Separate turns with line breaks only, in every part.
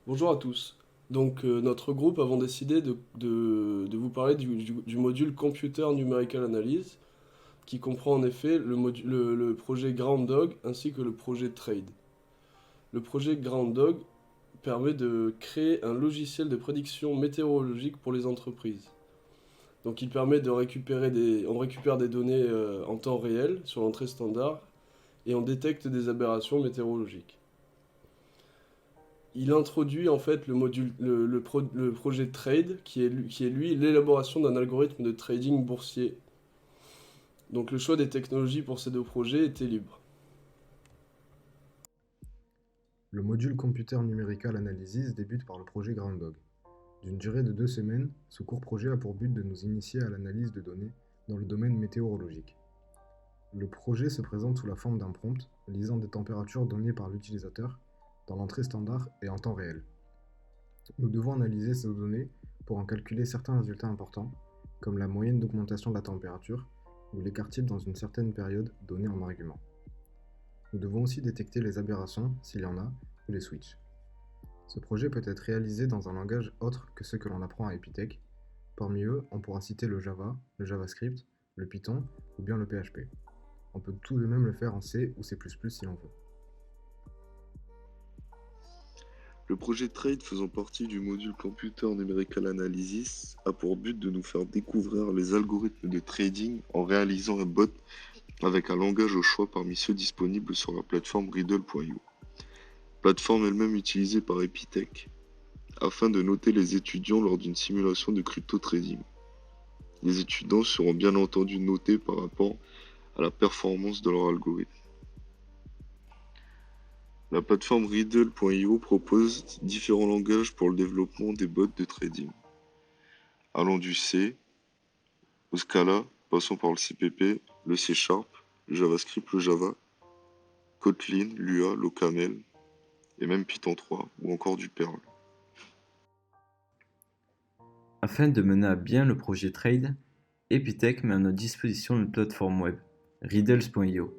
Bonjour à tous. Notre groupe avons décidé de vous parler du module Computer Numerical Analysis, qui comprend en effet le projet Ground Dog ainsi que le projet Trade. Le projet Ground Dog permet de créer un logiciel de prédiction météorologique pour les entreprises. Donc il permet de on récupère des données en temps réel sur l'entrée standard et on détecte des aberrations météorologiques. Il introduit en fait le projet Trade, qui est lui l'élaboration d'un algorithme de trading boursier. Donc le choix des technologies pour ces deux projets était libre.
Le module Computer Numerical Analysis débute par le projet Groundhog. D'une durée de 2 semaines, ce court projet a pour but de nous initier à l'analyse de données dans le domaine météorologique. Le projet se présente sous la forme d'un prompt lisant des températures données par l'utilisateur dans l'entrée standard et en temps réel. Nous devons analyser ces données pour en calculer certains résultats importants, comme la moyenne d'augmentation de la température ou l'écart type dans une certaine période donnée en argument. Nous devons aussi détecter les aberrations, s'il y en a, ou les switches. Ce projet peut être réalisé dans un langage autre que ceux que l'on apprend à Epitech. Parmi eux, on pourra citer le Java, le JavaScript, le Python ou bien le PHP. On peut tout de même le faire en C ou C++ si l'on veut.
Le projet Trade faisant partie du module Computer Numerical Analysis a pour but de nous faire découvrir les algorithmes de trading en réalisant un bot avec un langage au choix parmi ceux disponibles sur la plateforme Riddle.io, plateforme elle-même utilisée par Epitech, afin de noter les étudiants lors d'une simulation de crypto trading. Les étudiants seront bien entendu notés par rapport à la performance de leur algorithme. La plateforme Riddle.io propose différents langages pour le développement des bots de trading, allant du C au Scala, passant par le CPP, le C Sharp, le JavaScript, le Java, Kotlin, Lua, LoCamL, et même Python 3, ou encore du Perl.
Afin de mener à bien le projet Trade, Epitech met à notre disposition une plateforme web, Riddles.io.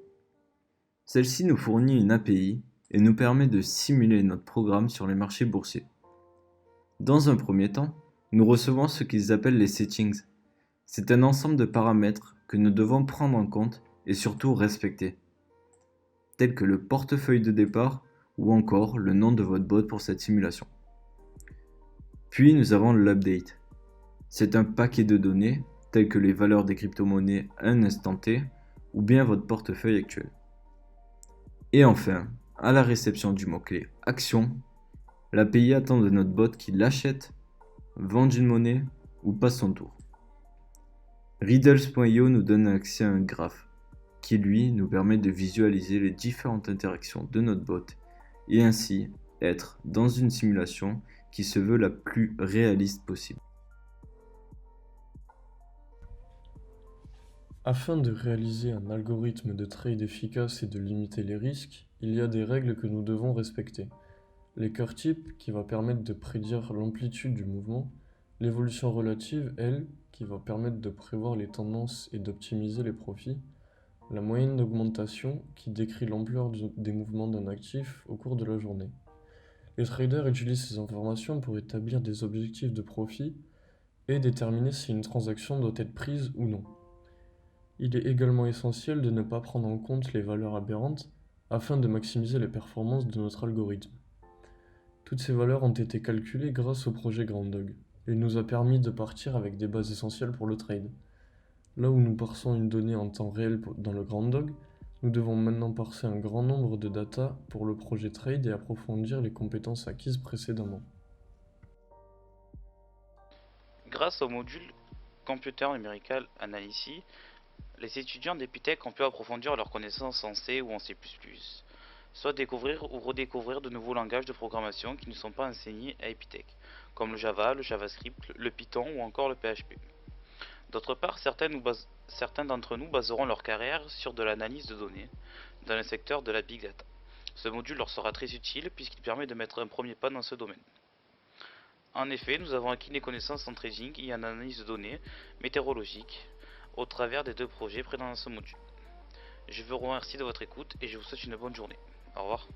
Celle-ci nous fournit une API et nous permet de simuler notre programme sur les marchés boursiers. Dans un premier temps, nous recevons ce qu'ils appellent les settings. C'est un ensemble de paramètres que nous devons prendre en compte et surtout respecter, tels que le portefeuille de départ ou encore le nom de votre bot pour cette simulation. Puis nous avons l'update. C'est un paquet de données telles que les valeurs des crypto-monnaies à un instant T ou bien votre portefeuille actuel. Et enfin, à la réception du mot-clé action, l'API attend de notre bot qu'il achète, vende une monnaie ou passe son tour. Riddles.io nous donne accès à un graphe qui lui nous permet de visualiser les différentes interactions de notre bot et ainsi être dans une simulation qui se veut la plus réaliste possible.
Afin de réaliser un algorithme de trade efficace et de limiter les risques, il y a des règles que nous devons respecter. L'écart type, qui va permettre de prédire l'amplitude du mouvement, l'évolution relative, elle, qui va permettre de prévoir les tendances et d'optimiser les profits, la moyenne d'augmentation, qui décrit l'ampleur des mouvements d'un actif au cours de la journée. Les traders utilisent ces informations pour établir des objectifs de profit et déterminer si une transaction doit être prise ou non. Il est également essentiel de ne pas prendre en compte les valeurs aberrantes afin de maximiser les performances de notre algorithme. Toutes ces valeurs ont été calculées grâce au projet Groundhog et nous a permis de partir avec des bases essentielles pour le trade. Là où nous parsons une donnée en temps réel dans le Groundhog, nous devons maintenant parser un grand nombre de data pour le projet trade et approfondir les compétences acquises précédemment.
Grâce au module Computer Numerical Analysis, les étudiants d'Epitech ont pu approfondir leurs connaissances en C ou en C++, soit découvrir ou redécouvrir de nouveaux langages de programmation qui ne sont pas enseignés à Epitech, comme le Java, le JavaScript, le Python ou encore le PHP. D'autre part, certains d'entre nous baseront leur carrière sur de l'analyse de données dans le secteur de la Big Data. Ce module leur sera très utile puisqu'il permet de mettre un premier pas dans ce domaine. En effet, nous avons acquis des connaissances en trading et en analyse de données météorologiques au travers des deux projets présents dans ce module. Je vous remercie de votre écoute et je vous souhaite une bonne journée. Au revoir.